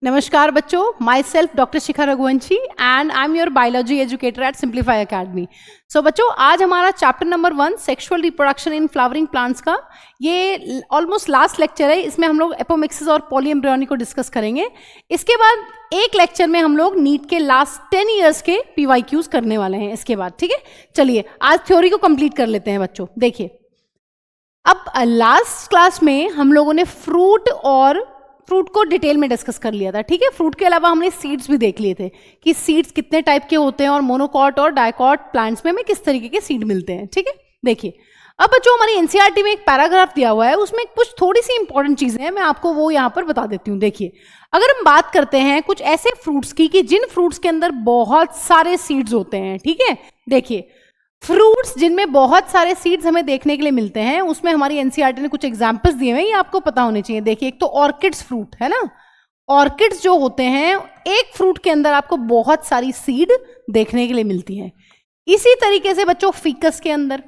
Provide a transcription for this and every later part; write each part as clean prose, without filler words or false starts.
नमस्कार बच्चों, myself doctor Shikha Raghuvanshi and I am your biology educator at Simplify Academy. So बच्चों, आज हमारा chapter number 1 sexual reproduction in flowering plants का ये ऑलमोस्ट लास्ट लेक्चर है। इसमें हम लोग एपोमिक्सिस और पॉलीएम्ब्रियोनी को डिस्कस करेंगे। इसके बाद एक लेक्चर में हम लोग नीट के लास्ट 10 ईयर्स के PYQs करने वाले हैं इसके बाद। ठीक है, चलिए आज थ्योरी को कंप्लीट कर लेते हैं बच्चों। देखिए, अब लास्ट क्लास में हम लोगों ने फ्रूट को डिटेल में डिस्कस कर लिया था। ठीक है, फ्रूट के अलावा हमने सीड्स भी देख लिए थे कि सीड्स कितने टाइप के होते हैं और मोनोकॉट और डाइकॉट प्लांट्स में हमें किस तरीके के सीड मिलते हैं। ठीक है, देखिए अब बच्चों हमारी एनसीईआरटी में एक पैराग्राफ दिया हुआ है, उसमें कुछ थोड़ी सी इंपॉर्टेंट चीजें हैं, मैं आपको वो यहाँ पर बता देती हूँ। देखिए, अगर हम बात करते हैं कुछ ऐसे फ्रूट्स की कि जिन फ्रूट्स के अंदर बहुत सारे सीड्स होते हैं। ठीक है, देखिए फ्रूट्स जिनमें बहुत सारे सीड्स हमें देखने के लिए मिलते हैं, उसमें हमारी एनसीईआरटी ने कुछ एग्जांपल्स दिए हुए हैं, ये आपको पता होने चाहिए। देखिए, एक तो ऑर्किड्स फ्रूट है ना, ऑर्किड्स जो होते हैं एक फ्रूट के अंदर आपको बहुत सारी सीड देखने के लिए मिलती हैं। इसी तरीके से बच्चों फीकस के अंदर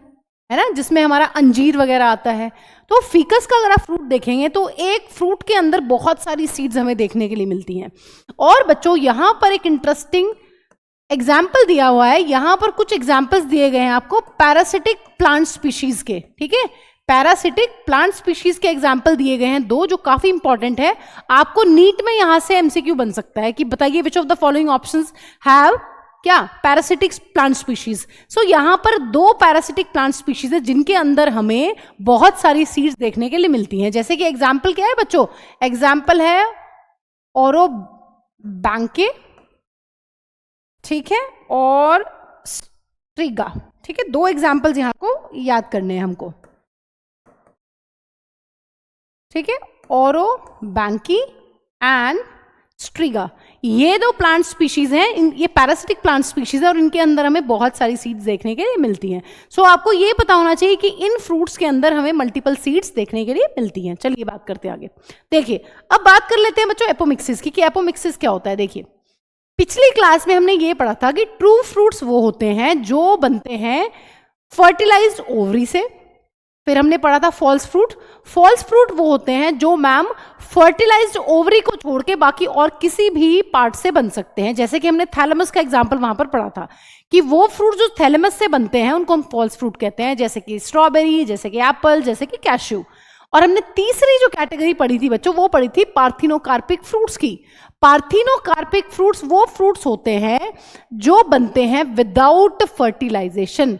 है ना, जिसमें हमारा अंजीर वगैरह आता है, तो फीकस का अगर आप फ्रूट देखेंगे तो एक फ्रूट के अंदर बहुत सारी सीड्स हमें देखने के लिए मिलती हैं। और बच्चों यहां पर एक इंटरेस्टिंग एग्जाम्पल दिया हुआ है, यहां पर कुछ एग्जाम्पल्स दिए गए हैं आपको पैरासिटिक प्लांट स्पीशीज के। ठीक है, पैरासिटिक प्लांट स्पीशीज के एग्जाम्पल दिए गए हैं दो, जो काफी इंपॉर्टेंट है। आपको नीट में यहां से एमसीक्यू बन सकता है कि बताइए which of the following options have क्या पैरासिटिक प्लांट स्पीशीज। सो यहां पर दो पैरासिटिक प्लांट स्पीशीज है जिनके अंदर हमें बहुत सारी सीड्स देखने के लिए मिलती हैं। जैसे कि एग्जाम्पल क्या है बच्चों, एग्जाम्पल है ओरोबैंके, ठीक है, और स्ट्रीगा। ठीक है, दो एग्जाम्पल्स यहां को याद करने हैं हमको। ठीक है, ओरोबैंकी एंड स्ट्रीगा, ये दो प्लांट स्पीशीज हैं, ये पैरासिटिक प्लांट स्पीशीज है और इनके अंदर हमें बहुत सारी सीड्स देखने के लिए मिलती हैं। सो आपको ये पता होना चाहिए कि इन फ्रूट्स के अंदर हमें मल्टीपल सीड्स देखने के लिए मिलती हैं। चलिए बात करते हैं आगे। देखिए, अब बात कर लेते हैं बच्चों एपोमिक्सिस की, कि एपोमिक्सिस क्या होता है। देखिए, पिछली क्लास में हमने ये पढ़ा था कि ट्रू फ्रूट्स वो होते हैं जो बनते हैं फर्टिलाइज्ड ओवरी से। फिर हमने पढ़ा था फॉल्स फ्रूट। फॉल्स फ्रूट वो होते हैं जो मैम फर्टिलाइज्ड ओवरी को छोड़ के बाकी और किसी भी पार्ट से बन सकते हैं। जैसे कि हमने थैलेमस का एग्जांपल वहां पर पढ़ा था कि वो फ्रूट जो थैलेमस से बनते हैं उनको हम फॉल्स फ्रूट कहते हैं, जैसे कि स्ट्रॉबेरी, जैसे कि एप्पल, जैसे कि कैश्यू। और हमने तीसरी जो कैटेगरी पढ़ी थी बच्चों, वो पढ़ी थी पार्थिनोकार्पिक फ्रूट्स की। पार्थिनोकार्पिक फ्रूट्स वो फ्रूट्स होते हैं जो बनते हैं विदाउट फर्टिलाइजेशन,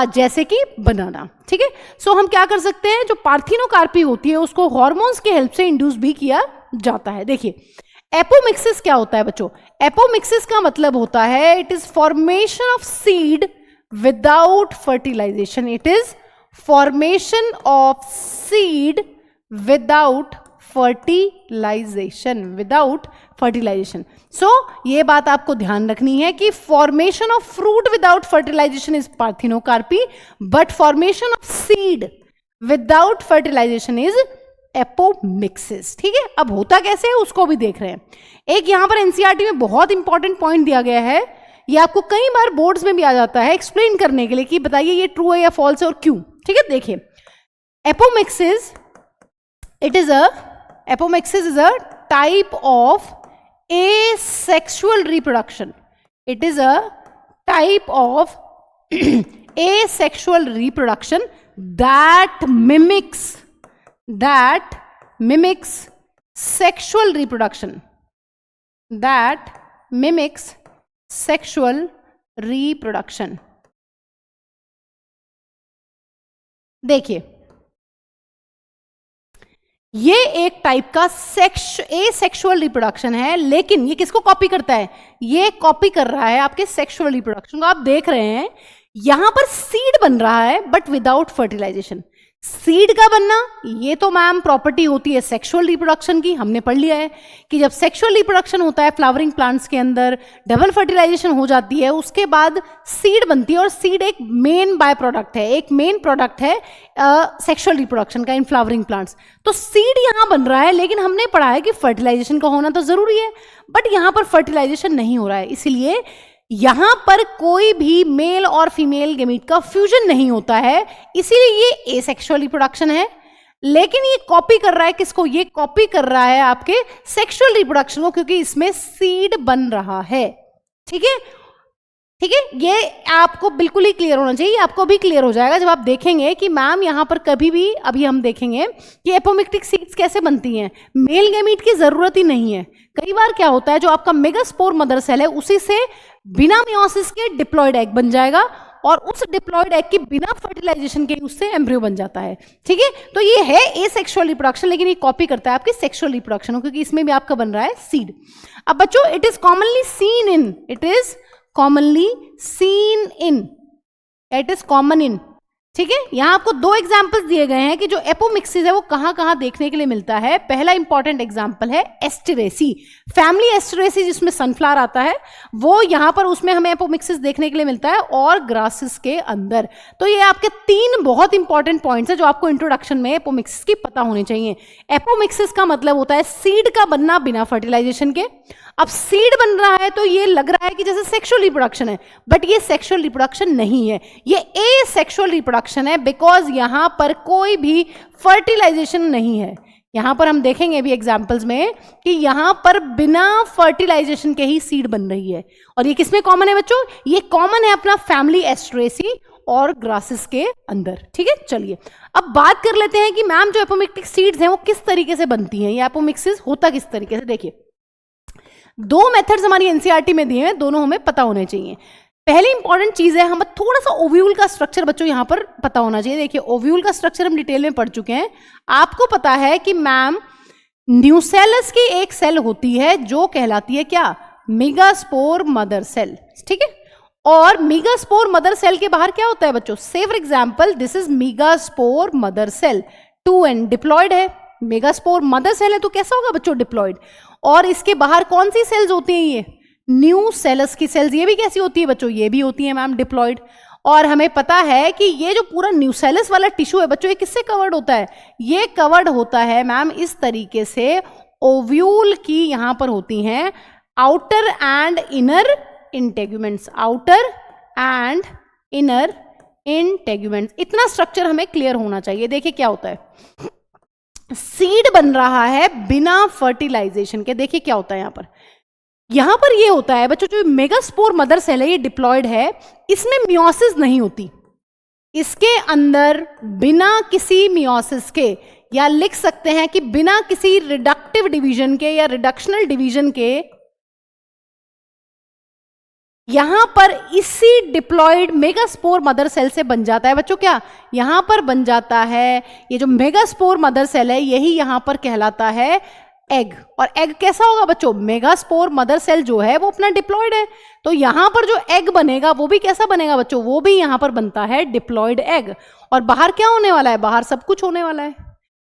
जैसे कि बनाना। ठीक है, सो हम क्या कर सकते हैं, जो पार्थिनोकार्पी होती है उसको हार्मोन्स की हेल्प से इंड्यूस भी किया जाता है। देखिए, एपोमिक्सिस क्या होता है बच्चों, एपोमिक्सिस का मतलब होता है it is formation of seed without fertilisation. It is formation of seed without fertilization, without fertilization. So ये बात आपको ध्यान रखनी है कि formation of fruit without fertilization is parthenocarpy, but formation of seed without fertilization is apomixis. ठीक है, अब होता कैसे है उसको भी देख रहे हैं। एक यहां पर एनसीईआरटी में बहुत इंपॉर्टेंट पॉइंट दिया गया है, ये आपको कई बार बोर्ड्स में भी आ जाता है एक्सप्लेन करने के लिए कि बताइए ये ट्रू है या फॉल्स है और क्यों। ठीक है, देखिए apomixis is a type of asexual reproduction. It is a type of asexual reproduction that mimics sexual reproduction. That mimics sexual reproduction. देखिए, ये एक टाइप का एसेक्सुअल रिप्रोडक्शन है, लेकिन ये किसको कॉपी करता है, ये कॉपी कर रहा है आपके सेक्सुअल रिप्रोडक्शन को। आप देख रहे हैं यहां पर सीड बन रहा है बट विदाउट फर्टिलाइजेशन। सीड का बनना ये तो मैम प्रॉपर्टी होती है सेक्सुअल रिप्रोडक्शन की, हमने पढ़ लिया है कि जब सेक्सुअल रिप्रोडक्शन होता है फ्लावरिंग प्लांट्स के अंदर, डबल फर्टिलाइजेशन हो जाती है, उसके बाद सीड बनती है और सीड एक मेन बाय प्रोडक्ट है, एक मेन प्रोडक्ट है सेक्सुअल रिप्रोडक्शन का इन फ्लावरिंग प्लांट्स। तो सीड यहां बन रहा है, लेकिन हमने पढ़ा है कि फर्टिलाइजेशन का होना तो जरूरी है, बट यहां पर फर्टिलाइजेशन नहीं हो रहा है, इसलिए यहां पर कोई भी मेल और फीमेल गैमीट का फ्यूजन नहीं होता है, इसीलिए ये एसेक्सुअल रिप्रोडक्शन है। लेकिन ये कॉपी कर रहा है किसको, ये कॉपी कर रहा है आपके सेक्सुअल रिप्रोडक्शन को, क्योंकि इसमें सीड बन रहा है। ठीक है, ठीक है, ये आपको बिल्कुल ही क्लियर होना चाहिए। आपको भी क्लियर हो जाएगा जब आप देखेंगे कि मैम यहां पर कभी भी, अभी हम देखेंगे कि एपोमिक्टिक सीड्स कैसे बनती हैं। मेल गैमीट की जरूरत ही नहीं है। कई बार क्या होता है, जो आपका मेगास्पोर मदर सेल है उसी से बिना मियोसिस के डिप्लॉयड एग बन जाएगा, और उस डिप्लॉयड एग के बिना फर्टिलाइजेशन के उससे एम्ब्रियो बन जाता है। ठीक है, तो ये है एसेक्सुअल रिप्रोडक्शन, लेकिन ये कॉपी करता है आपकी सेक्सुअल रिप्रोडक्शन, क्योंकि इसमें भी आपका बन रहा है सीड। अब बच्चों, it is commonly seen in, it is commonly seen in, it is common in। ठीक है, यहां आपको दो एग्जांपल्स दिए गए हैं कि जो एपोमिक्सिस है वो कहां कहां देखने के लिए मिलता है। पहला इंपॉर्टेंट एग्जांपल है एस्टेरेसी, फैमिली एस्टेरेसी जिसमें सनफ्लावर आता है, वो यहां पर उसमें हमें एपोमिक्सिस देखने के लिए मिलता है, और ग्रासेस के अंदर। तो ये आपके तीन बहुत इंपॉर्टेंट पॉइंट्स है जो आपको इंट्रोडक्शन में एपोमिक्सिस की पता होनी चाहिए। एपोमिक्सिस का मतलब होता है सीड का बनना बिना फर्टिलाइजेशन के। अब सीड बन रहा है तो ये लग रहा है कि जैसे सेक्सुअल रिप्रोडक्शन है, बट ये सेक्सुअल रिप्रोडक्शन नहीं है, ये एसेक्सुअल रिप्रोडक्शन है, बिकॉज यहां पर कोई भी फर्टिलाइजेशन नहीं है। यहां पर हम देखेंगे अभी एग्जांपल्स में कि यहां पर बिना फर्टिलाइजेशन के ही सीड बन रही है। और ये किसमें कॉमन है बच्चों, ये कॉमन है अपना फैमिली एस्टेरेसी और ग्रासेस के अंदर। ठीक है, चलिए अब बात कर लेते हैं कि मैम जो एपोमिक्टिक सीड्स हैं वो किस तरीके से बनती हैं, या एपोमिक्सिस होता किस तरीके से। देखिए, दो मेथड्स हमारी एनसीईआरटी में दिए हैं, दोनों हमें पता होने चाहिए। पहली इंपॉर्टेंट चीज है, हमें थोड़ा सा ओव्यूल का स्ट्रक्चर बच्चों यहां पर पता होना चाहिए। देखिए, ओव्यूल का स्ट्रक्चर हम डिटेल में पढ़ चुके हैं। आपको पता है कि मैम न्यूसेलस की एक सेल होती है जो कहलाती है क्या, मेगास्पोर मदर सेल। ठीक है, और मेगास्पोर मदर सेल के बाहर क्या होता है बच्चों, से for example this is megaspore mother cell, 2n diploid है। मेगास्पोर मदर सेल है तो कैसा होगा बच्चों, डिप्लॉयड। और इसके बाहर कौन सी सेल्स होती हैं, ये न्यूसेलस की सेल्स। ये भी कैसी होती है बच्चों, ये भी होती है मैम डिप्लॉयड। और हमें पता है कि ये जो पूरा न्यूसेलस वाला टिश्यू है बच्चों, ये किससे कवर्ड होता है, ये कवर्ड होता है मैम इस तरीके से, ओव्यूल की यहां पर होती हैं outer and inner integuments, outer and inner integuments. इतना स्ट्रक्चर हमें क्लियर होना चाहिए। देखिए क्या होता है, सीड बन रहा है बिना फर्टिलाइजेशन के। देखिए क्या होता है यहां पर ये होता है बच्चों, जो मेगास्पोर मदर सेल है ये डिप्लॉयड है, इसमें मियोसिस नहीं होती, इसके अंदर बिना किसी मियोसिस के, या लिख सकते हैं कि बिना किसी रिडक्टिव डिवीजन के या रिडक्शनल डिवीजन के, यहां पर इसी डिप्लॉयड मेगास्पोर मदर सेल से बन जाता है बच्चों क्या, यहां पर बन जाता है ये जो मेगास्पोर मदर सेल है, यही यहां पर कहलाता है एग। और एग कैसा होगा बच्चों, मेगास्पोर मदर सेल जो है वो अपना डिप्लॉयड है, तो यहां पर जो एग बनेगा वो भी कैसा बनेगा बच्चों, वो भी यहां पर बनता है डिप्लॉयड एग। और बाहर क्या होने वाला है, बाहर सब कुछ होने वाला है।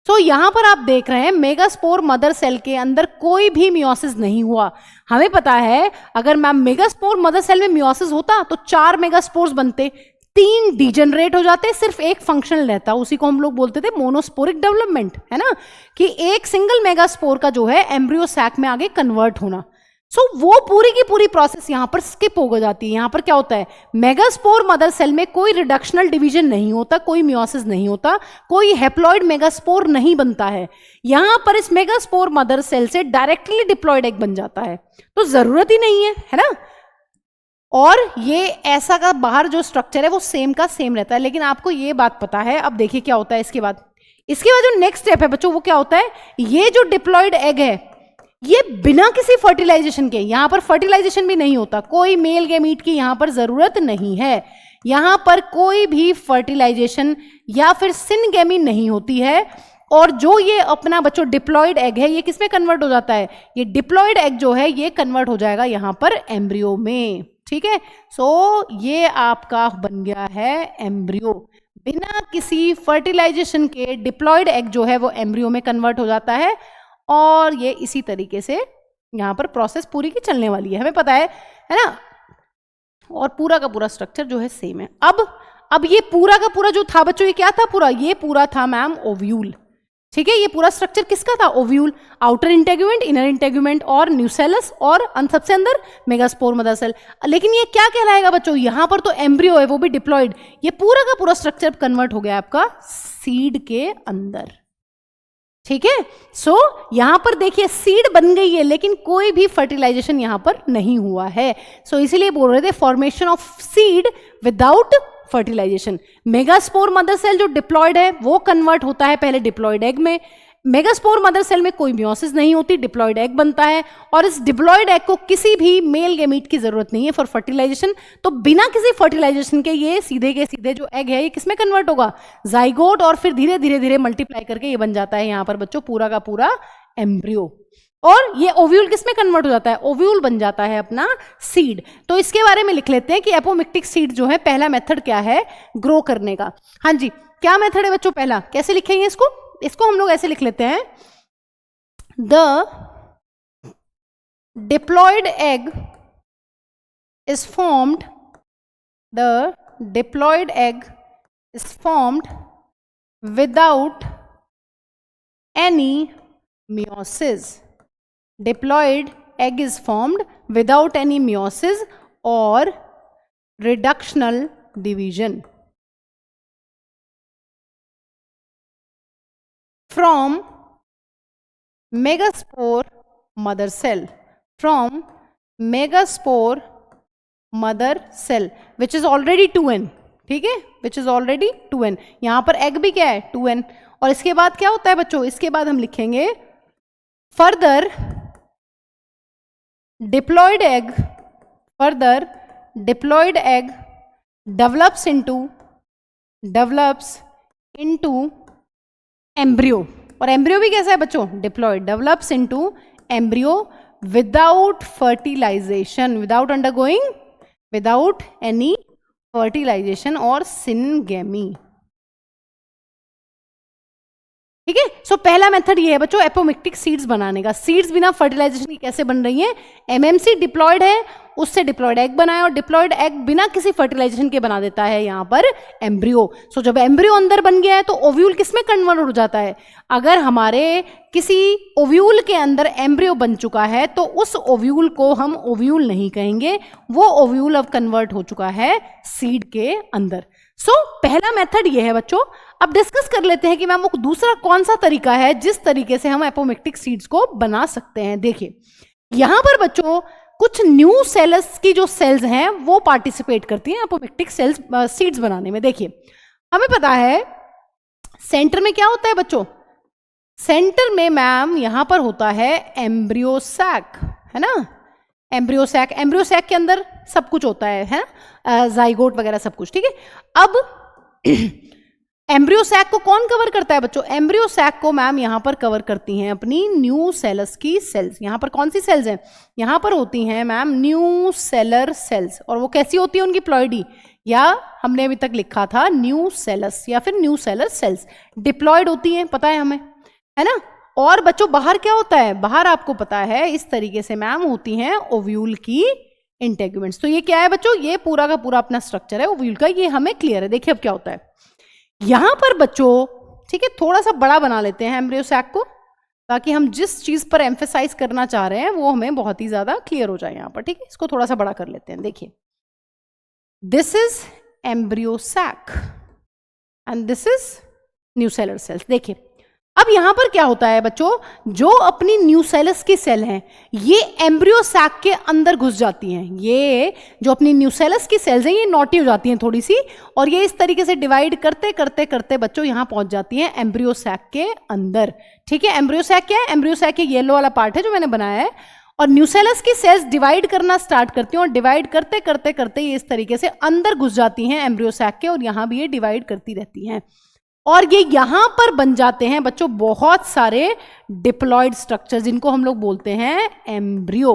तो यहां पर आप देख रहे हैं मेगास्पोर मदर सेल के अंदर कोई भी मियोसिस नहीं हुआ। हमें पता है अगर मैम मेगास्पोर मदर सेल में मियोसिस होता तो 4 मेगास्पोर्स बनते, 3 डिजेनरेट हो जाते, सिर्फ एक फंक्शनल रहता, उसी को हम लोग बोलते थे मोनोस्पोरिक डेवलपमेंट, है ना, कि एक सिंगल मेगास्पोर का जो है एम्ब्रियो सैक में आगे कन्वर्ट होना। सो वो पूरी की पूरी प्रोसेस यहां पर स्किप हो जाती है। यहां पर क्या होता है, मेगास्पोर मदर सेल में कोई रिडक्शनल डिवीजन नहीं होता, कोई मियोसिस नहीं होता, कोई हेप्लॉइड मेगास्पोर नहीं बनता है। यहां पर इस मेगास्पोर मदर सेल से डायरेक्टली डिप्लॉयड एग बन जाता है, तो जरूरत ही नहीं है ना। और ये ऐसा का बाहर जो स्ट्रक्चर है वो सेम का सेम रहता है, लेकिन आपको ये बात पता है। अब देखिए क्या होता है इसके बाद जो नेक्स्ट स्टेप है बच्चों, वो क्या होता है, ये जो डिप्लॉयड एग है ये बिना किसी फर्टिलाइजेशन के, यहां पर फर्टिलाइजेशन भी नहीं होता, कोई मेल गैमीट की यहां पर जरूरत नहीं है, यहां पर कोई भी फर्टिलाइजेशन या फिर सिनगेमी नहीं होती है। और जो ये अपना बच्चों डिप्लॉयड एग है ये किसमें कन्वर्ट हो जाता है, ये डिप्लॉयड एग जो है ये कन्वर्ट हो जाएगा यहां पर एम्ब्रियो में। ठीक है, सो ये आपका बन गया है एम्ब्रियो, बिना किसी फर्टिलाइजेशन के डिप्लॉयड एग जो है वो एम्ब्रियो में कन्वर्ट हो जाता है। और ये इसी तरीके से यहां पर प्रोसेस पूरी की चलने वाली है, हमें पता है ना। और पूरा का पूरा स्ट्रक्चर जो है सेम है। अब ये पूरा का पूरा जो था बच्चों, ये क्या था पूरा, ये पूरा था मैम ओव्यूल। ठीक है, ये पूरा स्ट्रक्चर किसका था, ovule, outer integument, inner integument और न्यूसेलस, और सबसे अंदर मेगास्पोर मदर सेल। लेकिन ये क्या कहलाएगा बच्चों, यहां पर तो एम्ब्रियो है वो भी डिप्लॉयड, ये पूरा का पूरा स्ट्रक्चर कन्वर्ट हो गया आपका सीड के अंदर। ठीक है। सो यहां पर देखिए सीड बन गई है लेकिन कोई भी फर्टिलाइजेशन यहां पर नहीं हुआ है। सो इसीलिए बोल रहे थे formation of seed without fertilisation. Megaspore mother cell जो डिप्लॉयड है वो कन्वर्ट होता है पहले डिप्लॉयड एग में। मेगास्पोर मदर सेल में कोई मियोसिस नहीं होती, डिप्लॉयड एग बनता है और इस डिप्लॉयड एग को किसी भी मेल गैमीट की जरूरत नहीं है फॉर फर्टिलाइजेशन। तो बिना किसी फर्टिलाइजेशन के ये सीधे के सीधे जो एग है ये किसमें कन्वर्ट होगा, जाइगोट, और फिर धीरे धीरे धीरे मल्टीप्लाई करके ये बन जाता है यहां पर बच्चों पूरा का पूरा एम्ब्रियो। और ये ओव्यूल किसमें कन्वर्ट हो जाता है, ओव्यूल बन जाता है अपना सीड। तो इसके बारे में लिख लेते हैं कि एपोमिक्टिक सीड जो है पहला मेथड क्या है ग्रो करने का। हाँ जी, क्या मेथड है बच्चों पहला, कैसे लिखेंगे इसको हम लोग ऐसे लिख लेते हैं, the diploid egg is formed, the diploid egg is formed without any meiosis. Diploid egg is formed without any meiosis or reductional division. From megaspore mother cell, from megaspore mother cell which is already 2n, ठीक है, which is already 2n। यहां पर egg भी क्या है 2n। और इसके बाद क्या होता है बच्चों, इसके बाद हम लिखेंगे further diploid egg develops into embryo। और embryo भी कैसा है बच्चों, diploid, develops into embryo without fertilization, without any fertilization or syngamy। ठीक है। सो पहला मेथड ये है बच्चों एपोमिक्टिक सीड्स बनाने का। सीड्स बिना फर्टिलाइजेशन की कैसे बन रही हैं, एमएमसी डिप्लॉयड है उससे डिप्लॉयड एग बनाया और डिप्लॉयड एग बिना किसी फर्टिलाइजेशन के बना देता है यहां पर एम्ब्रियो। सो जब एम्ब्रियो अंदर बन गया है तो ओव्यूल किसमें कन्वर्ट हो जाता है, अगर हमारे किसी ओव्यूल के अंदर एम्ब्रियो बन चुका है तो उस ओव्यूल को हम ओव्यूल नहीं कहेंगे, वो ओव्यूल अब कन्वर्ट हो चुका है सीड के अंदर। सो पहला मेथड ये है बच्चों। अब डिस्कस कर लेते हैं कि मैम वो दूसरा कौन सा तरीका है जिस तरीके से हम एपोमिक्टिक सीड्स को बना सकते हैं। देखिए यहां पर बच्चों कुछ न्यू सेल्स की जो सेल्स हैं वो पार्टिसिपेट करती हैं एपोमिक्टिक सेल्स सीड्स बनाने में। देखिए हमें पता है सेंटर में क्या होता है बच्चों, सेंटर में मैम यहां पर होता है एम्ब्रियो सैक, है ना, एम्ब्रियो सैक के अंदर सब कुछ होता है जाइगोट वगैरह सब कुछ, ठीक है। अब एम्ब्रियो सैक को कौन कवर करता है बच्चों, एम्ब्रियो सैक को मैम यहां पर कवर करती हैं अपनी न्यू सेलस की सेल्स। यहां पर कौन सी सेल्स हैं, यहां पर होती हैं मैम न्यू सेलर सेल्स। और वो कैसी होती है उनकी प्लॉइडी, या हमने अभी तक लिखा था न्यू सेलस या फिर न्यू सेलर सेल्स, डिप्लॉयड होती हैं, पता है हमें, है ना। और बच्चों बाहर क्या होता है, बाहर आपको पता है इस तरीके से मैम होती हैं ओव्यूल की इंटेग्यूमेंट्स। तो ये क्या है बच्चों, ये पूरा का पूरा अपना स्ट्रक्चर है ओव्यूल का, ये हमें क्लियर है। देखिए अब क्या होता है यहां पर बच्चों, ठीक है, थोड़ा सा बड़ा बना लेते हैं एम्ब्रियो सैक को ताकि हम जिस चीज पर एम्फेसाइज करना चाह रहे हैं वो हमें बहुत ही ज्यादा क्लियर हो जाए यहां पर, ठीक है। इसको थोड़ा सा बड़ा कर लेते हैं। देखिए this is embryo sac and this is nucellar cells. देखिए अब यहां पर क्या होता है बच्चों, जो अपनी न्यूसेलस की सेल हैं ये एम्ब्रियो सैक के अंदर घुस जाती हैं। ये जो अपनी न्यूसेलस की सेल्स हैं ये नॉटी हो जाती हैं थोड़ी सी, और ये इस तरीके से डिवाइड करते करते करते बच्चों यहां पहुंच जाती हैं एम्ब्रियो सैक के अंदर, ठीक है। एम्ब्रियो सैक क्या है, एम्ब्रियो सैक ये येलो वाला पार्ट है जो मैंने बनाया है, और न्यूसेलस की सेल्स डिवाइड करना स्टार्ट करती हैं और डिवाइड करते करते करते ये इस तरीके से अंदर घुस जाती हैं एम्ब्रियो सैक के, और यहां भी ये डिवाइड करती रहती हैं और ये यहां पर बन जाते हैं बच्चों बहुत सारे डिप्लॉयड स्ट्रक्चर जिनको हम लोग बोलते हैं एम्ब्रियो।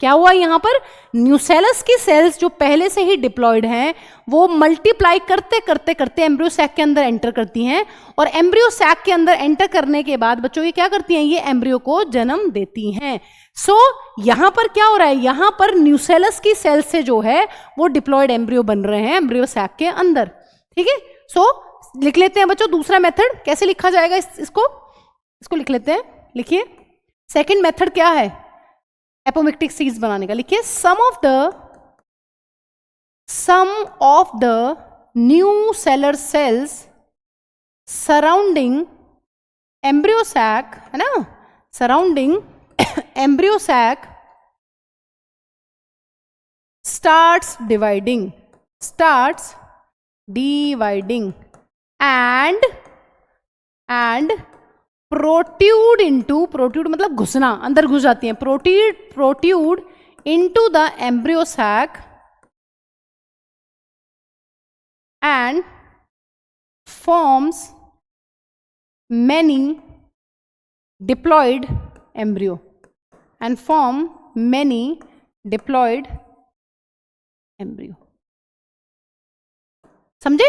क्या हुआ यहां पर, न्यूसेलस की सेल्स जो पहले से ही डिप्लॉयड हैं वो मल्टीप्लाई करते करते करते एम्ब्रियो सैक के अंदर एंटर करती हैं, और एम्ब्रियो सैक के अंदर एंटर करने के बाद बच्चों ये क्या करती हैं, ये एम्ब्रियो को जन्म देती हैं। सो यहां पर क्या हो रहा है, यहां पर न्यूसेलस की सेल्स से जो है वो डिप्लॉयड एम्ब्रियो बन रहे हैं एम्ब्रियो सैक के अंदर, ठीक है। सो लिख लेते हैं बच्चों दूसरा मेथड, कैसे लिखा जाएगा इसको लिख लेते हैं। लिखिए सेकंड मेथड क्या है एपोमिक्टिक सीड्स बनाने का, लिखिए some of the nucellar cells surrounding embryo sac है ना, surrounding embryo sac starts dividing and protrude मतलब घुसना, अंदर घुस जाती हैं, protrude into the embryo sac and forms many diploid embryo समझे?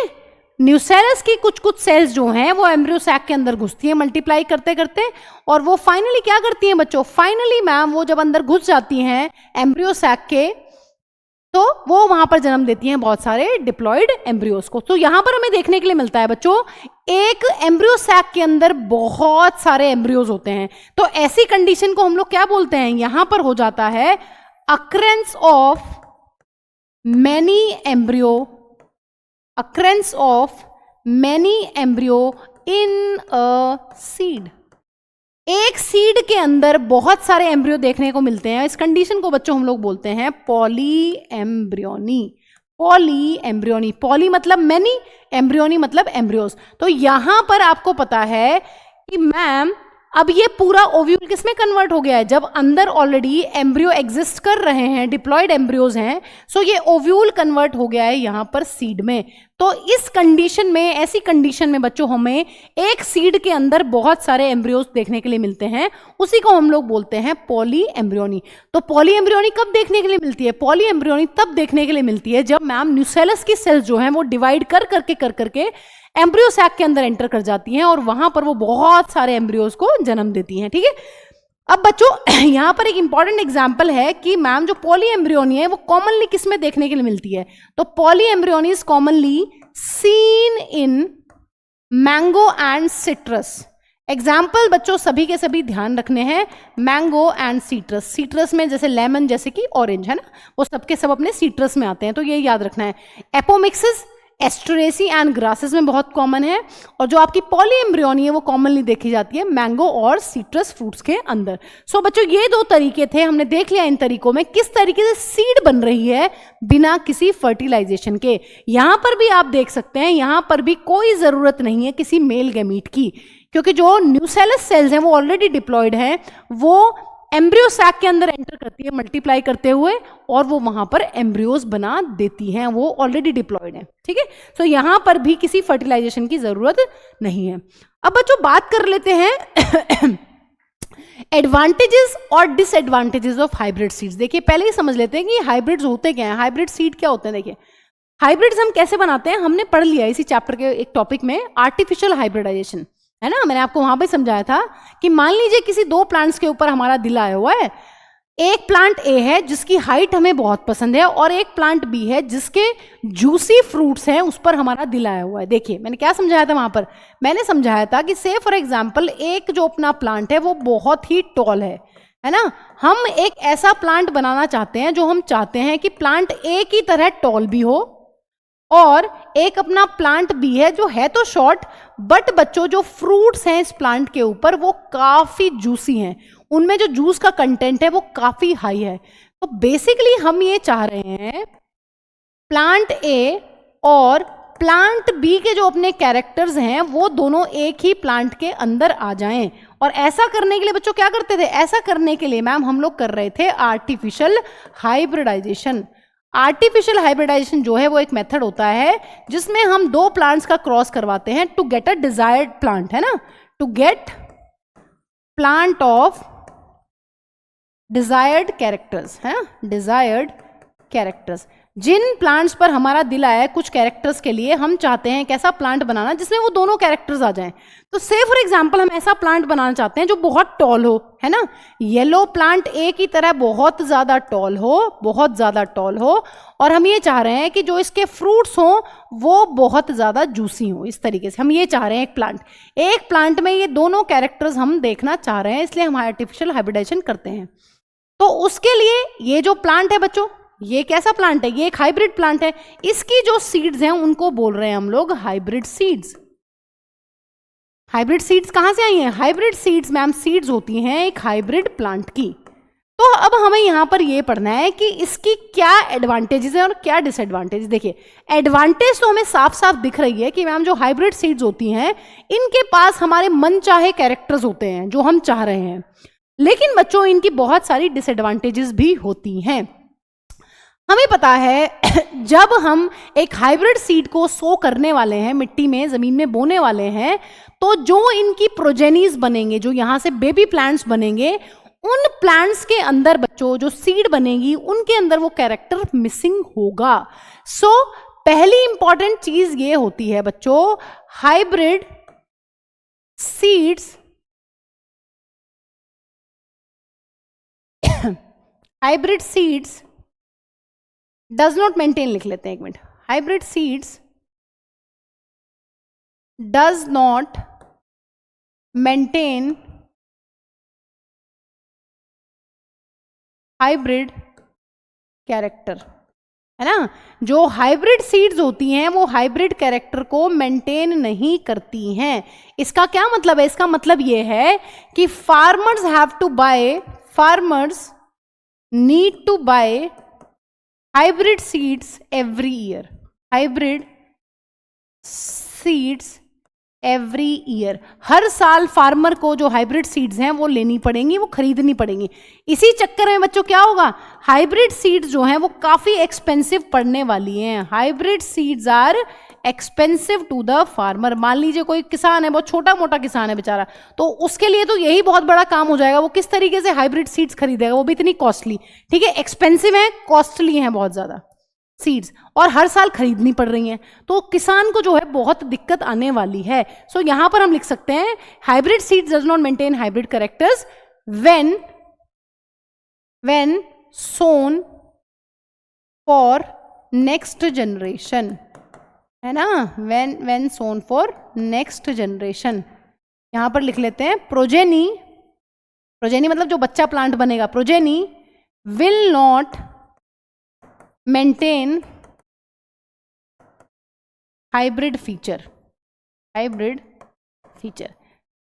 न्यूसेलस की कुछ कुछ सेल्स जो हैं वो एम्ब्रियो सैक के अंदर घुसती हैं मल्टीप्लाई करते करते, और वो फाइनली क्या करती हैं बच्चों, फाइनली मैम वो जब अंदर घुस जाती हैं एम्ब्रियो सैक के, तो वो वहां पर जन्म देती हैं बहुत सारे डिप्लॉयड एम्ब्रियोज को। तो यहां पर हमें देखने के लिए मिलता है बच्चों, एक एम्ब्रियो सैक के अंदर बहुत सारे एम्ब्रियोज होते हैं। तो ऐसी कंडीशन को हम लोग क्या बोलते हैं, यहां पर हो जाता है occurrence of many embryo in a seed. एक सीड के अंदर बहुत सारे एम्ब्रियो देखने को मिलते हैं। इस कंडीशन को बच्चों हम लोग बोलते हैं पॉली एम्ब्रियोनी। पॉली मतलब मैनी, एम्ब्रियोनी मतलब एम्ब्रियोज। तो यहां पर आपको पता है कि मैम अब ये पूरा ओव्यूल किस में कन्वर्ट हो गया है, जब अंदर ऑलरेडी एम्ब्रियो एग्जिस्ट कर रहे हैं, डिप्लॉयड एम्ब्रियोज हैं, सो ये ओव्यूल कन्वर्ट हो गया है यहां पर सीड में। तो इस कंडीशन में, ऐसी कंडीशन में बच्चों हमें एक सीड के अंदर बहुत सारे एम्ब्रियोज देखने के लिए मिलते हैं, उसी को हम लोग बोलते हैं पॉली एम्ब्रियोनी। तो पॉली एम्ब्रियोनी कब देखने के लिए मिलती है, पॉली एम्ब्रियोनी तब देखने के लिए मिलती है जब मैम न्यूसेलस की सेल्स जो हैं वो डिवाइड कर करके एम्ब्रियो सैक के अंदर एंटर कर जाती हैं और वहां पर वो बहुत सारे एम्ब्रियोज को जन्म देती हैं। ठीक है, अब बच्चों यहां पर एक इंपॉर्टेंट एग्जांपल है कि मैम जो पॉली एम्ब्रियोनी है वो कॉमनली किस में देखने के लिए मिलती है, तो poly embryony is commonly seen in mango and citrus. Example बच्चों सभी के सभी ध्यान रखने हैं, मैंगो एंड सीट्रस। सीट्रस में जैसे लेमन, जैसे कि ऑरेंज है ना, वो सबके सब अपने सीट्रस में आते हैं, तो ये याद रखना है। एपोमिक्सिस एस्ट्रेसी एंड ग्रासेस में बहुत कॉमन है, और जो आपकी पॉली एम्ब्रियोनी है वो कॉमनली देखी जाती है मैंगो और सीट्रस फ्रूट्स के अंदर। सो बच्चों ये दो तरीके थे, हमने देख लिया इन तरीकों में किस तरीके से सीड बन रही है बिना किसी फर्टिलाइजेशन के। यहां पर भी आप देख सकते हैं, यहां पर भी कोई जरूरत नहीं है किसी मेल गैमीट की, क्योंकि जो न्यूसेलस सेल्स हैं वो ऑलरेडी डिप्लॉयड हैं, वो एम्ब्रियो सैक के अंदर एंटर करती है मल्टीप्लाई करते हुए, और वो वहां पर एम्ब्रियोज बना देती हैं, वो ऑलरेडी डिप्लॉयड है। ठीक है, तो यहां पर भी किसी फर्टिलाइजेशन की जरूरत नहीं है। अब बच्चों बात कर लेते हैं एडवांटेजेस और डिसएडवांटेजेस ऑफ हाइब्रिड सीड्स। देखिए पहले ही समझ लेते हैं कि हाइब्रिड्स होते क्या हैं, हाइब्रिड सीड क्या होते हैं। देखिए हाइब्रिड्स हम कैसे बनाते हैं, हमने पढ़ लिया इसी चैप्टर के एक टॉपिक में, आर्टिफिशियल हाइब्रिडाइजेशन है ना। मैंने आपको वहां पे समझाया था कि मान लीजिए किसी दो प्लांट्स के ऊपर हमारा दिल आया हुआ है, एक प्लांट ए है जिसकी हाइट हमें बहुत पसंद है, और एक प्लांट बी है जिसके जूसी फ्रूट्स हैं उस पर हमारा दिल आया हुआ है। देखिए मैंने क्या समझाया था वहां पर, मैंने समझाया था कि से फॉर एग्जांपल एक जो अपना प्लांट है वो बहुत ही टॉल है ना, हम एक ऐसा प्लांट बनाना चाहते हैं जो हम चाहते हैं कि प्लांट ए की तरह टॉल भी हो, और एक अपना प्लांट भी है जो है तो शॉर्ट, बट बच्चों जो फ्रूट्स हैं इस प्लांट के ऊपर वो काफी जूसी हैं, उनमें जो जूस का कंटेंट है वो काफी हाई है। तो बेसिकली हम ये चाह रहे हैं प्लांट ए और प्लांट बी के जो अपने कैरेक्टर्स हैं वो दोनों एक ही प्लांट के अंदर आ जाएं। और ऐसा करने के लिए बच्चों क्या करते थे, ऐसा करने के लिए मैम हम लोग कर रहे थे आर्टिफिशियल हाइब्रिडाइजेशन। आर्टिफिशियल हाइब्रिडाइजेशन जो है वो एक मेथड होता है जिसमें हम दो प्लांट्स का क्रॉस करवाते हैं to get a desired plant, है ना, to get plant of desired characters, है ना, डिजायर्ड कैरेक्टर्स। जिन प्लांट्स पर हमारा दिल आया है कुछ कैरेक्टर्स के लिए, हम चाहते हैं कैसा प्लांट बनाना जिसमें वो दोनों कैरेक्टर्स आ जाएं। तो से फॉर एग्जांपल हम ऐसा प्लांट बनाना चाहते हैं जो बहुत टॉल हो, है ना, येलो प्लांट ए की तरह बहुत ज्यादा टॉल हो, बहुत ज्यादा टॉल हो, और हम ये चाह रहे हैं कि जो इसके फ्रूट्स हों वो बहुत ज्यादा जूसी हो। इस तरीके से हम ये चाह रहे हैं एक प्लांट में ये दोनों कैरेक्टर्स हम देखना चाह रहे हैं, इसलिए हम आर्टिफिशियल हाइब्रिडाइजेशन करते हैं। तो उसके लिए ये जो प्लांट है बच्चों, ये कैसा प्लांट है, ये एक हाइब्रिड प्लांट है, इसकी जो सीड्स हैं उनको बोल रहे हैं हम लोग हाइब्रिड सीड्स। हाइब्रिड सीड्स कहाँ से आई हैं? हाइब्रिड सीड्स मैम सीड्स होती हैं एक हाइब्रिड प्लांट की। तो अब हमें यहाँ पर ये पढ़ना है कि इसकी क्या एडवांटेजेस हैं और क्या डिसएडवांटेज। देखिए एडवांटेज तो हमें साफ साफ दिख रही है कि मैम जो हाइब्रिड सीड्स होती हैं इनके पास हमारे मन चाहे कैरेक्टर्स होते हैं जो हम चाह रहे हैं, लेकिन बच्चों इनकी बहुत सारी डिसएडवांटेजेस भी होती हैं। हमें पता है जब हम एक हाइब्रिड सीड को सो करने वाले हैं, मिट्टी में जमीन में बोने वाले हैं, तो जो इनकी प्रोजेनीज बनेंगे, जो यहाँ से बेबी प्लांट्स बनेंगे, उन प्लांट्स के अंदर बच्चों जो सीड बनेगी उनके अंदर वो कैरेक्टर मिसिंग होगा। सो पहली इंपॉर्टेंट चीज ये होती है बच्चों, hybrid seeds hybrid seeds does not maintain, लिख लेते हैं एक minute, hybrid seeds does not maintain hybrid character, है ना। जो हाइब्रिड सीड्स होती हैं वो हाइब्रिड कैरेक्टर को मेंटेन नहीं करती हैं। इसका क्या मतलब है? इसका मतलब ये है कि farmers have to buy, farmers need to buy hybrid seeds every year, hybrid seeds every year. हर साल फार्मर को जो हाइब्रिड सीड्स हैं वो लेनी पड़ेंगी, वो खरीदनी पड़ेंगी। इसी चक्कर में बच्चों क्या होगा, हाइब्रिड सीड्स जो हैं वो काफी एक्सपेंसिव पड़ने वाली हैं। Hybrid seeds are expensive to the farmer. मान लीजिए कोई किसान है, बहुत छोटा मोटा किसान है बेचारा, तो उसके लिए तो यही बहुत बड़ा काम हो जाएगा, वो किस तरीके से हाइब्रिड सीड्स खरीदेगा, वो भी इतनी कॉस्टली, ठीक है, एक्सपेंसिव है, कॉस्टली है बहुत ज्यादा सीड्स, और हर साल खरीदनी पड़ रही हैं, तो किसान को जो है बहुत दिक्कत आने वाली है। सो यहां पर हम लिख सकते हैं hybrid seeds does not maintain hybrid characters when sown for next generation, है ना, when sown for next generation. यहां पर लिख लेते हैं प्रोजेनी, प्रोजेनी मतलब जो बच्चा प्लांट बनेगा, progeny will not maintain hybrid feature, hybrid feature.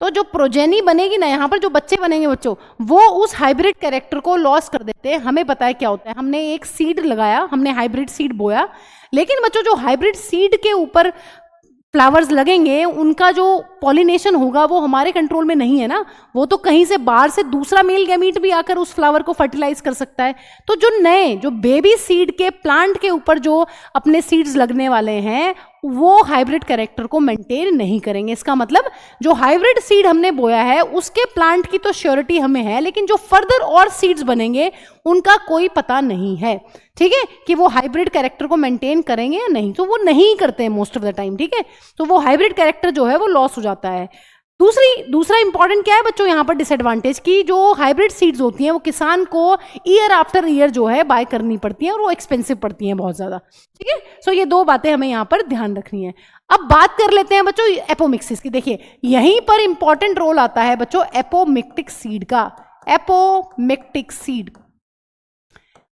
तो जो प्रोजेनी बनेगी ना, यहां पर जो बच्चे बनेंगे बच्चों, वो उस हाइब्रिड कैरेक्टर को लॉस कर देते हैं। हमें पता है क्या होता है, हमने एक सीड लगाया, हमने हाइब्रिड सीड बोया, लेकिन बच्चों जो हाइब्रिड सीड के ऊपर फ्लावर्स लगेंगे, उनका जो पॉलिनेशन होगा वो हमारे कंट्रोल में नहीं है ना, वो तो कहीं से बाहर से दूसरा मेल गैमीट भी आकर उस फ्लावर को फर्टिलाइज कर सकता है। तो जो नए, जो बेबी सीड के प्लांट के ऊपर जो अपने सीड्स लगने वाले हैं, वो हाइब्रिड कैरेक्टर को मेंटेन नहीं करेंगे। इसका मतलब जो हाइब्रिड सीड हमने बोया है उसके प्लांट की तो श्योरिटी हमें है, लेकिन जो फर्दर और सीड्स बनेंगे उनका कोई पता नहीं है, ठीक है, कि वो हाइब्रिड कैरेक्टर को मेंटेन करेंगे या नहीं। तो वो नहीं करते हैं मोस्ट ऑफ द टाइम, ठीक है, तो वो हाइब्रिड कैरेक्टर जो है वो लॉस हो जाता है। दूसरा इंपॉर्टेंट क्या है बच्चों यहाँ पर डिसएडवांटेज की, जो हाइब्रिड सीड्स होती हैं वो किसान को ईयर आफ्टर ईयर जो है बाय करनी पड़ती हैं, और वो एक्सपेंसिव पड़ती हैं बहुत ज्यादा, ठीक है। सो ये दो बातें हमें यहाँ पर ध्यान रखनी है। अब बात कर लेते हैं बच्चों एपोमिक्सिस की। देखिए यहीं पर इंपॉर्टेंट रोल आता है बच्चों एपोमिक्टिक सीड का। एपोमिक्टिक सीड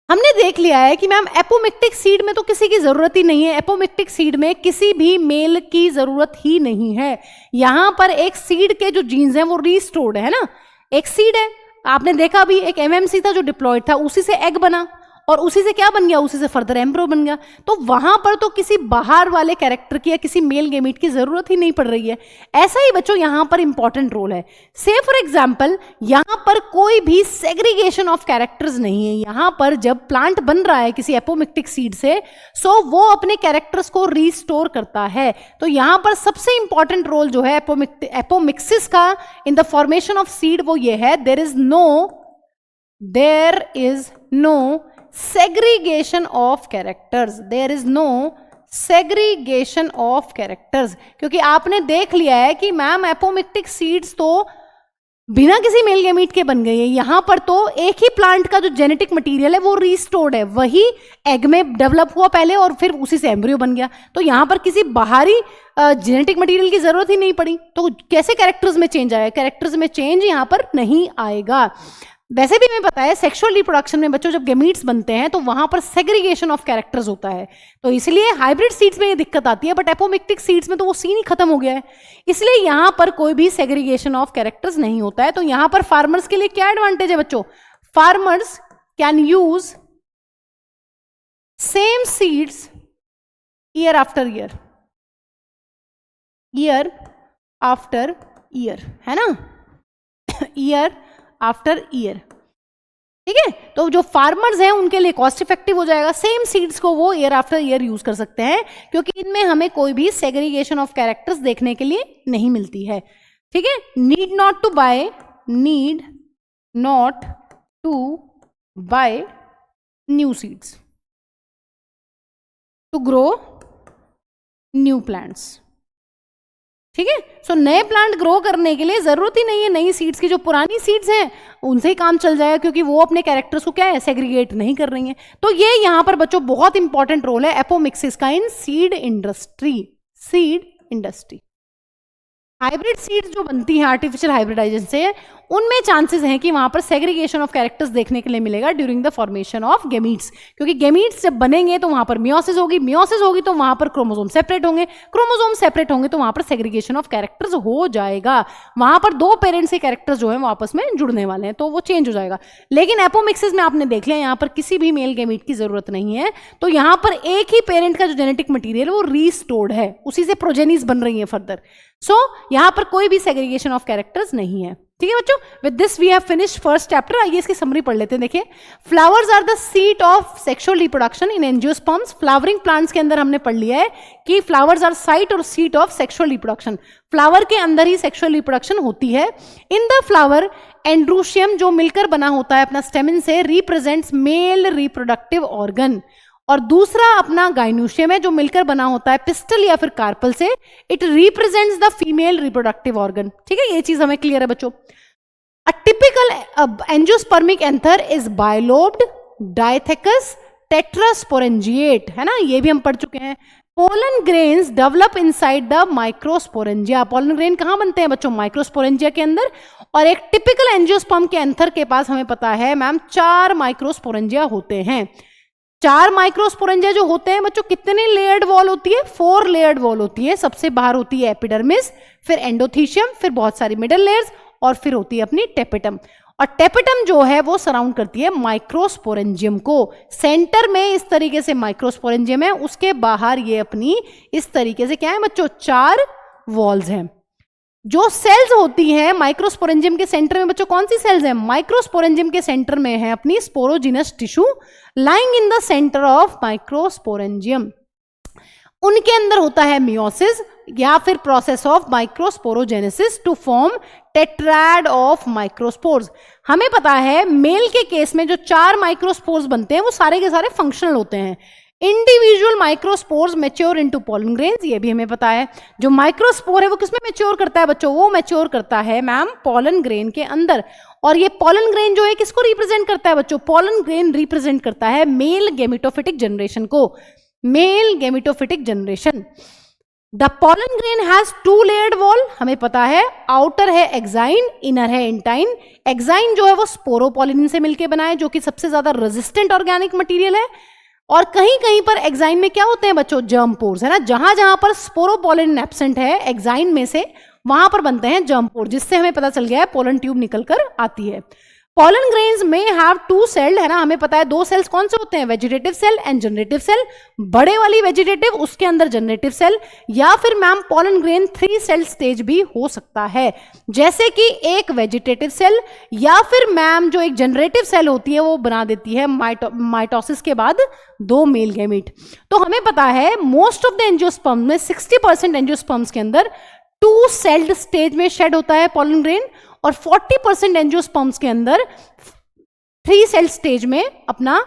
हमने देख लिया है कि मैम एपोमिक्टिक सीड में तो किसी की जरूरत ही नहीं है, एपोमिक्टिक सीड में किसी भी मेल की जरूरत ही नहीं है। यहां पर एक सीड के जो जीन्स हैं वो रीस्टोर्ड है ना, एक सीड है, आपने देखा भी एक एमएमसी था जो डिप्लॉयड था, उसी से एग बना, और उसी से क्या बन गया, उसी से फर्दर एम्ब्रो बन गया। तो वहां पर तो किसी बाहर वाले कैरेक्टर की या किसी मेल गेमीट की जरूरत ही नहीं पड़ रही है। ऐसा ही बच्चों यहां पर इंपॉर्टेंट रोल है। से फॉर एग्जांपल यहां पर कोई भी सेग्रीगेशन ऑफ कैरेक्टर्स नहीं है। यहां पर जब प्लांट बन रहा है किसी एपोमिक्टिक सीड से, सो वो अपने कैरेक्टर्स को रिस्टोर करता है। तो यहां पर सबसे इंपॉर्टेंट रोल जो है एपोमिक्सिस का in the formation of seed वो ये है, there is no segregation of characters, there is no segregation of characters। क्योंकि आपने देख लिया है कि मैम एपोमिक्टिक सीड्स तो बिना किसी मेल गैमीट के बन गई है। यहां पर तो एक ही प्लांट का जो जेनेटिक मटेरियल है वो रिस्टोर्ड है, वही एग में डेवलप हुआ पहले और फिर उसी से एम्ब्रियो बन गया। तो यहां पर किसी बाहरी जेनेटिक मटेरियल की जरूरत ही नहीं पड़ी। तो कैसे कैरेक्टर्स में चेंज आएगा, कैरेक्टर्स में चेंज यहां पर नहीं आएगा। वैसे भी हमें पता है सेक्सुअल रिप्रोडक्शन में बच्चों जब गेमीट्स बनते हैं तो वहां पर सेग्रीगेशन ऑफ कैरेक्टर्स होता है, तो इसलिए हाइब्रिड सीड्स में ये दिक्कत आती है, बट एपोमिक्टिक सीड्स में तो वो सीन ही खत्म हो गया है, इसलिए यहां पर कोई भी सेग्रीगेशन ऑफ कैरेक्टर्स नहीं होता है। तो यहां पर फार्मर्स के लिए क्या एडवांटेज है बच्चों, farmers can use same seeds year after year, year after year, है ना, ईयर आफ्टर ईयर, ठीक है। तो जो फार्मर्स हैं उनके लिए कॉस्ट इफेक्टिव हो जाएगा, सेम सीड्स को वो ईयर आफ्टर ईयर यूज कर सकते हैं, क्योंकि इनमें हमें कोई भी सेग्रीगेशन ऑफ कैरेक्टर्स देखने के लिए नहीं मिलती है, ठीक है। Need not to buy, need not to buy new seeds to grow new plants, ठीक है। सो नए प्लांट ग्रो करने के लिए जरूरत ही नहीं है नई सीड्स की, जो पुरानी सीड्स हैं उनसे ही काम चल जाएगा, क्योंकि वो अपने कैरेक्टर्स को क्या है, सेग्रीगेट नहीं कर रही हैं। तो ये यहां पर बच्चों बहुत इंपॉर्टेंट रोल है एपोमिक्सिस का in seed industry, seed industry. Hybrid seeds जो बनती हैं आर्टिफिशियल हाइब्रिडाइजेशन से, उनमें चांसेस हैं कि वहां पर सेग्रीगेशन ऑफ कैरेक्टर्स देखने के लिए मिलेगा during the formation of gametes, क्योंकि गेमीट्स जब बनेंगे तो वहां पर मियोसिस होगी, मियोसिस होगी तो वहां पर क्रोमोसोम सेपरेट होंगे, क्रोमोसोम सेपरेट होंगे तो वहां पर सेग्रीगेशन ऑफ कैरेक्टर्स हो जाएगा, वहां पर दो पेरेंट्स के कैरेक्टर्स जो है वो आपस में जुड़ने वाले हैं, तो वो चेंज हो जाएगा। लेकिन एपोमिक्सिस में आपने देख लिया यहाँ पर किसी भी मेल गेमीट की जरूरत नहीं है, तो यहाँ पर एक ही पेरेंट का जो जेनेटिक मटीरियल वो रीस्टोर्ड है, उसी से प्रोजेनीज बन रही है फर्दर। सो यहाँ पर कोई भी सेग्रीगेशन ऑफ कैरेक्टर्स नहीं है, ठीक है बच्चों। With this we have finished first chapter. आइए इसकी समरी पढ़ लेते हैं। देखिए, flowers are the seat of sexual reproduction in angiosperms. Flowering plants के अंदर हमने पढ़ लिया है कि फ्लावर्स आर साइट और seat of sexual reproduction, flower के अंदर ही सेक्सुअल रिप्रोडक्शन होती है। इन द फ्लावर एंड्रोशियम जो मिलकर बना होता है अपना स्टेमिन से, रिप्रेजेंट्स मेल रिप्रोडक्टिव ऑर्गन, और दूसरा अपना गाइनोशियम है जो मिलकर बना होता है पिस्टल या फिर कार्पल से, it represents the female reproductive organ, ठीक है। ये चीज हमें क्लियर है बच्चों। A typical angiospermic anther is bilobed, dithecous, tetrasporangiate, है ना, ये भी हम पढ़ चुके हैं। Pollen grains develop inside the microsporangia. Pollen grain कहाँ बनते हैं बच्चों, माइक्रोस्पोरेंजिया के अंदर। और एक टिपिकल एंजियोस्पर्म के एंथर के पास हमें पता है मैम 4 माइक्रोस्पोरेंजिया होते हैं। 4 माइक्रोस्पोरेंजिया जो होते हैं बच्चों, कितने लेयर्ड वॉल होती है, 4 लेयर्ड वॉल होती है। सबसे बाहर होती है एपिडर्मिस, फिर एंडोथीशियम, फिर बहुत सारी मिडल लेयर्स, और फिर होती है अपनी टेपिटम। और टेपिटम जो है वो सराउंड करती है माइक्रोस्पोरेंजियम को। सेंटर में इस तरीके से माइक्रोस्पोरेंजियम है, उसके बाहर ये अपनी इस तरीके से क्या है बच्चों, 4 वॉल्स हैं। जो सेल्स होती हैं माइक्रोस्पोरेंजियम के सेंटर में बच्चों, कौन सी सेल्स हैं, माइक्रोस्पोरेंजियम के सेंटर में है अपनी sporogenous tissue lying in the centre of microsporangium. उनके अंदर होता है मियोसिस या फिर process of microsporogenesis to form tetrad of microspores. हमें पता है मेल के केस में जो 4 माइक्रोस्पोर्स बनते हैं वो सारे के सारे फंक्शनल होते हैं। Individual microspores mature into pollen grains, ये भी हमें पता है। जो माइक्रोस्पोर है वो किसमें मैच्योर करता है बच्चों, वो मैच्योर करता है मैम पॉलन ग्रेन के अंदर। और ये पॉलन ग्रेन जो है किसको रिप्रेजेंट करता है बच्चों, पॉलन ग्रेन रिप्रेजेंट करता है मेल गेमेटोफिटिक जनरेशन को, male gametophytic generation. The pollen grain has 2 layered wall, हमें पता है, आउटर है एक्साइन, इनर है एंटाइन। एक्साइन जो है वो स्पोरोपॉलिन से मिलकर बना है, जो कि सबसे ज्यादा रेजिस्टेंट ऑर्गेनिक मटेरियल है। और कहीं कहीं पर एक्साइन में क्या होते हैं बच्चों, जर्म पोर्स, है ना। जहां जहां पर स्पोरोपॉलिन एब्सेंट है एक्साइन में से, वहां पर बनते हैं जर्म पोर, जिससे हमें पता चल गया है पोलन ट्यूब निकलकर आती है। पॉलन ग्रेन्स में हैव 2 सेल, है ना, हमें पता है 2 सेल्स कौन से होते हैं, vegetative cell and generative cell. बड़े वाली वेजिटेटिव, उसके अंदर जनरेटिव सेल, या फिर ma'am pollen grain 3 cell stage भी हो सकता है, जैसे कि एक वेजिटेटिव सेल या फिर मैम जो एक जनरेटिव सेल होती है वो बना देती है माइटोसिस के बाद 2 मेल गैमीट। तो हमें पता है मोस्ट ऑफ द एंजियोस्पर्म में 60% एंजियोस्पर्म्स के अंदर 2 सेल्ड स्टेज में शेड होता है पॉलन ग्रेन, और 40% एंजियोस्पर्म्स के अंदर 3 सेल स्टेज में अपना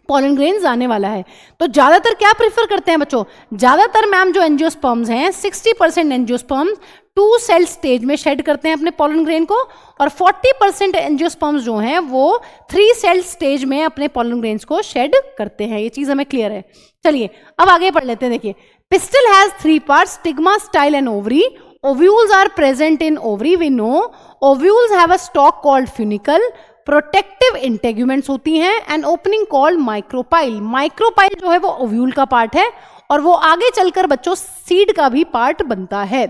पॉलन ग्रेन्स आने वाला है। तो ज्यादातर क्या प्रीफर करते हैं बच्चों, ज्यादातर मैम जो एंजियोस्पर्म्स हैं 60% एंजियोस्पर्म्स 2 सेल स्टेज में शेड करते हैं अपने पॉलन ग्रेन को, और 40% एंजियोस्पर्म्स जो हैं वो 3 सेल स्टेज में अपने पॉलन ग्रेन्स को शेड करते हैं। ये चीज हमें क्लियर है। चलिए अब आगे पढ़ लेते हैं। देखिए, pistol has 3 parts, stigma, style and ovary. Ovules are present in ovary, we know. Ovules have a stalk called funicle. Protective integuments होती हैं and opening called micropyle. Micropyle जो है वो ओव्यूल का पार्ट है और वो आगे चलकर बच्चों सीड का भी पार्ट बनता है.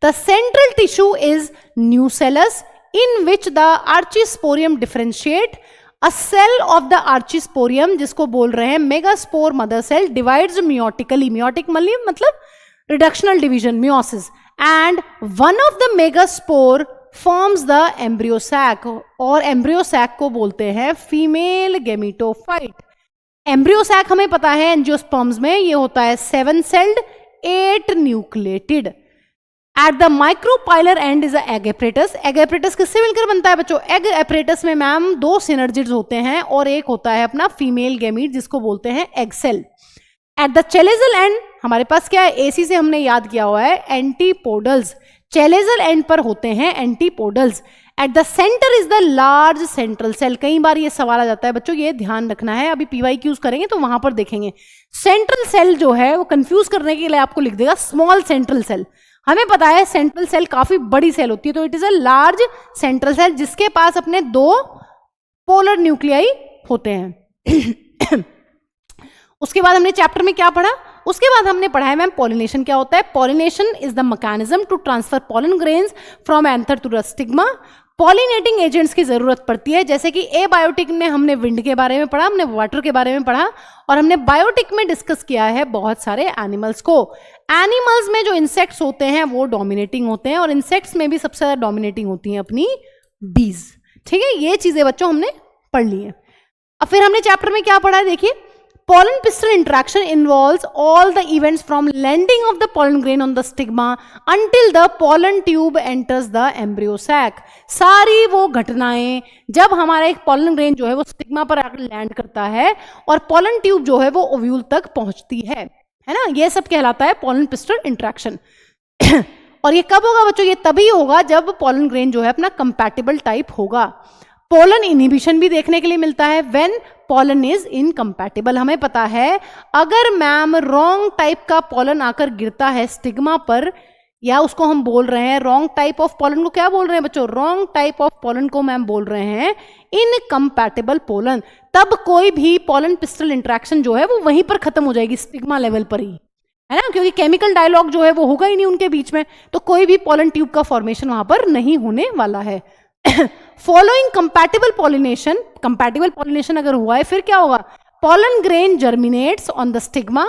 The central tissue is nucellus in which the archesporium differentiate. A cell of the archesporium जिसको बोल रहे हैं megaspore mother cell divides meiotically. Meiotic मतलब reductional division, meiosis. And one of the megaspore forms the embryo sac और embryo sac को बोलते हैं female gametophyte. Embryo sac हमें पता है एंजियोस्पर्म्स में ये होता है 7 sailed 8 nucleated. At the micropylar and is egg apparatus. Egg apparatus किससे मिलकर बनता है बच्चों? एग एपरेटस में मैम 2 सिनर्जिड्स होते हैं और एक होता है अपना फीमेल गेमीट जिसको बोलते हैं egg cell. At the chalazal end हमारे पास क्या है? एसी से हमने याद किया हुआ है एंटीपोडल्स. चेलेजल एंड पर होते हैं antipodals. At the centre is the large central cell. कई बार ये सवाल आ जाता है बच्चों, ये ध्यान रखना है, अभी पीवाईक्यूज करेंगे तो वहां पर देखेंगे. सेंट्रल सेल जो है वो कंफ्यूज करने के लिए आपको लिख देगा स्मॉल सेंट्रल सेल. हमें पता है सेंट्रल सेल काफी बड़ी सेल होती है, तो it is a large central cell जिसके पास अपने 2 पोलर न्यूक्लियाई होते हैं. उसके बाद हमने चैप्टर में क्या पढ़ा? उसके बाद हमने पढ़ा है मैम पॉलिनेशन क्या होता है. Pollination is the mechanism to transfer pollen grains from anther to the stigma. Pollinating agents की जरूरत पड़ती है, जैसे कि एबायोटिक में हमने विंड के बारे में पढ़ा, हमने वाटर के बारे में पढ़ा और हमने बायोटिक में डिस्कस किया है बहुत सारे एनिमल्स को. एनिमल्स में जो इंसेक्ट्स होते हैं वो डोमिनेटिंग होते हैं और इंसेक्ट्स में भी सबसे ज्यादा डोमिनेटिंग होती हैं अपनी बीज. ठीक है, ये चीजें बच्चों हमने पढ़ ली है. अब फिर हमने चैप्टर में क्या पढ़ा है देखिए. Pollen pistil interaction involves all the events from landing of the pollen grain on the stigma until the pollen tube enters the embryo sac. सारी वो घटनाएं जब हमारा एक pollen grain जो है वो स्टिग्मा पर आकर लैंड करता है और pollen tube जो है वो ओव्यूल तक पहुंचती है ना, ये सब कहलाता है pollen pistil interaction. और ये कब होगा बच्चों? ये तभी होगा जब pollen grain जो है अपना compatible टाइप होगा. पोलन इनहिबिशन भी देखने के लिए मिलता है व्हेन पोलन इज इनकम्पैटिबल. हमें पता है अगर मैम रॉन्ग टाइप का पोलन आकर गिरता है स्टिग्मा पर, या उसको हम बोल रहे हैं रॉन्ग टाइप ऑफ पोलन को क्या बोल रहे हैं बच्चों? रॉन्ग टाइप ऑफ पोलन को मैम बोल रहे हैं इनकम्पैटिबल पोलन. तब कोई भी पोलन पिस्टल इंटरेक्शन जो है वो वहीं पर खत्म हो जाएगी, स्टिग्मा लेवल पर ही, है ना, क्योंकि केमिकल डायलॉग जो है वो होगा ही नहीं उनके बीच में, तो कोई भी पोलन ट्यूब का फॉर्मेशन वहां पर नहीं होने वाला है. फॉलोइंग कंपैटिबल पॉलिनेशन अगर हुआ है फिर क्या होगा? pollen grain germinates on the stigma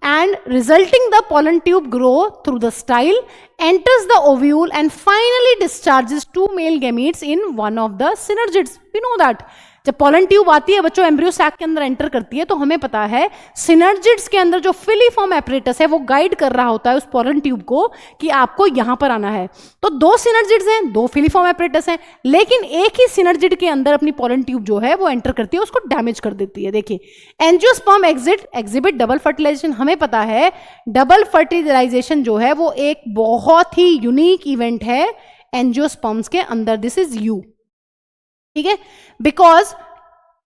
and resulting the pollen tube grow through the style, enters the ovule and finally discharges 2 male gametes in one of the synergids. We know that. जब pollen tube आती है बच्चों embryo sac के अंदर enter करती है तो हमें पता है सिनर्जिड्स के अंदर जो फिलीफॉर्म एपरेटस है वो गाइड कर रहा होता है उस पॉलन ट्यूब को कि आपको यहां पर आना है. तो 2 सिनर्जिड्स हैं, 2 फिलीफॉर्म एपरेटस हैं, लेकिन एक ही सिनर्जिड के अंदर अपनी पॉलन ट्यूब जो है वो एंटर करती है, उसको डैमेज कर देती है. देखिए एंजियोस्पर्म एग्जिबिट डबल फर्टिलाइजेशन. हमें पता है डबल फर्टिलाइजेशन जो है वो एक बहुत ही यूनिक इवेंट है एंजियोस्पर्म्स के अंदर. दिस इज यू, ठीक है, because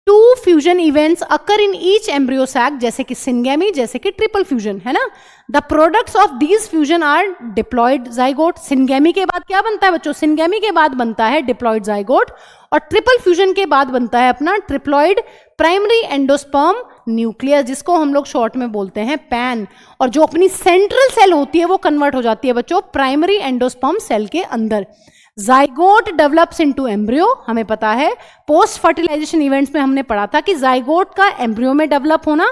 2 fusion events occur in each embryo sac, जैसे कि सिनगेमी, जैसे कि ट्रिपल फ्यूजन, है ना. The products of these fusion are diploid zygote. Syngamy के बाद क्या बनता है बच्चों? सिनगेमी के बाद बनता है डिप्लॉयड जाइगोट और ट्रिपल फ्यूजन के बाद बनता है अपना ट्रिप्लॉयड प्राइमरी एंडोस्पर्म न्यूक्लियस, जिसको हम लोग शॉर्ट में बोलते हैं पैन. और जो अपनी सेंट्रल सेल होती है वो कन्वर्ट हो जाती है बच्चों प्राइमरी एंडोस्पर्म सेल के अंदर. Zygote develops into embryo. हमें पता है पोस्ट फर्टिलाइजेशन इवेंट्स में हमने पढ़ा था कि जाइगोट का एम्ब्रियो में डेवलप होना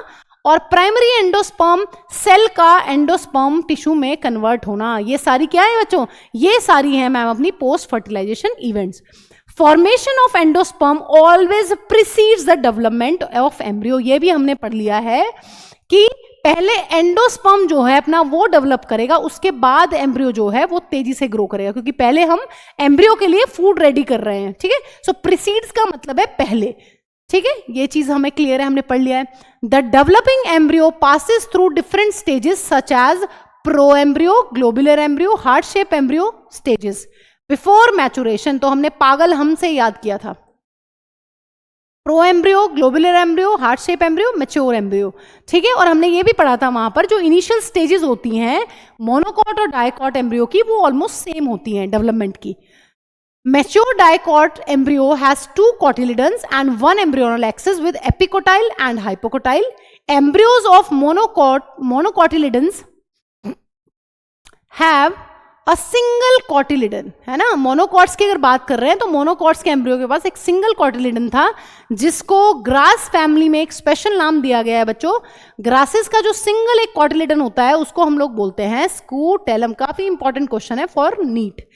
और प्राइमरी एंडोस्पर्म सेल का एंडोस्पर्म टिश्यू में कन्वर्ट होना. ये सारी क्या है बच्चों? ये सारी है मैम अपनी post fertilisation events. Formation of endosperm always precedes the development of embryo. ये भी हमने पढ़ लिया है कि पहले एंडोस्पर्म जो है अपना वो डेवलप करेगा, उसके बाद एम्ब्रियो जो है वो तेजी से ग्रो करेगा, क्योंकि पहले हम एम्ब्रियो के लिए फूड रेडी कर रहे हैं. ठीक है, सो प्रीसीड्स का मतलब है पहले. ठीक है, ये चीज हमें क्लियर है, हमने पढ़ लिया है. The developing embryo passes through different stages such as pro embryo, globular embryo, heart shape embryo stages before maturation. तो हमने पागल हमसे याद किया था. Pro embryo, globular embryo, heart shape embryo, mature embryo, ठीक है। और हमने ये भी पढ़ा था वहां पर जो इनिशियल स्टेजेस होती हैं मोनोकॉट और डाइकॉट एम्ब्रियो की, वो ऑलमोस्ट सेम होती हैं डेवलपमेंट की। Mature dicot embryo has two cotyledons and one embryonal axis with epicotyle and hypocotyle. Embryos of monocotyledons have a single cotyledon, है ना। मोनोकॉट्स की अगर बात कर रहे हैं तो मोनोकॉट्स के एम्ब्रियो के पास एक सिंगल कॉटिलिडन था, जिसको ग्रास फैमिली में एक स्पेशल नाम दिया गया है बच्चों। ग्रासेस का जो सिंगल एक कॉटिलिडन होता है उसको हम लोग बोलते हैं स्कूटेलम। काफी इंपॉर्टेंट क्वेश्चन है for NEET.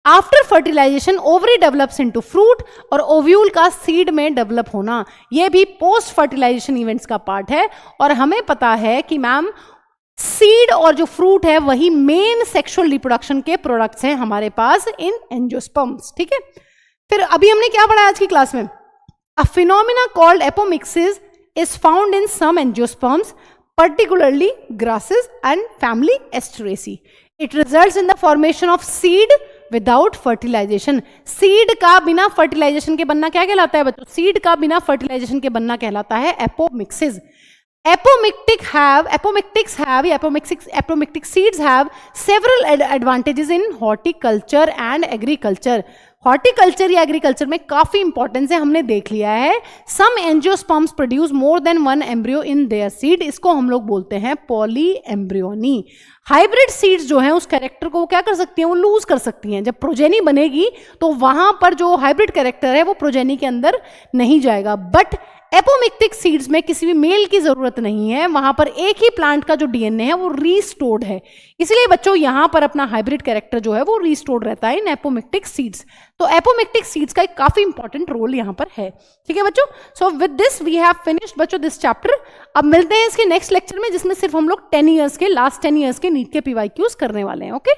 After fertilisation ovary develops into fruit, और ओव्यूल का सीड में डेवलप होना ये भी पोस्ट फर्टिलाइजेशन इवेंट्स का पार्ट है। और हमें पता है कि मैम सीड और जो फ्रूट है वही मेन सेक्सुअल रिप्रोडक्शन के प्रोडक्ट्स हैं हमारे पास इन एंजियोस्पर्म्स, ठीक है। फिर अभी हमने क्या पढ़ा आज की क्लास में, a phenomenon called apomixis is found in some angiosperms particularly grasses and family Asteraceae. It results in the formation of seed without fertilization. Seed का बिना फर्टिलाइजेशन के बनना क्या कहलाता है बच्चों, सीड का बिना फर्टिलाइजेशन के बनना कहलाता है apomixis. Apomictic seeds have several advantages in horticulture and agriculture. Horticulture या एग्रीकल्चर में काफी इंपॉर्टेंस है, हमने देख लिया है। Some angiosperms produce more than one embryo in their seed, इसको हम लोग बोलते हैं पॉली एम्ब्रियोनी। हाइब्रिड सीड्स जो हैं उस कैरेक्टर को क्या कर सकती हैं, वो लूज कर सकती हैं। जब प्रोजेनी बनेगी तो वहां पर जो हाइब्रिड कैरेक्टर है वो प्रोजेनी के अंदर नहीं जाएगा। बट एपोमिक्टिक सीड्स में किसी भी मेल की जरूरत नहीं है, वहां पर एक ही प्लांट का जो डीएनए है वो रीस्टोर्ड है, इसलिए बच्चों यहां पर अपना हाइब्रिड कैरेक्टर जो है वो रीस्टोर्ड रहता है इन एपोमिक्टिक सीड्स। तो एपोमिक्टिक सीड्स का एक काफी इंपॉर्टेंट रोल यहां पर है, ठीक है बच्चों। So with this we have finished बच्चों दिस चैप्टर। अब मिलते हैं इसके नेक्स्ट लेक्चर में, जिसमें सिर्फ हम लोग 10 ईयर्स के लास्ट 10 ईयर्स के नीट के पीवाईक्यूज करने वाले हैं, ओके।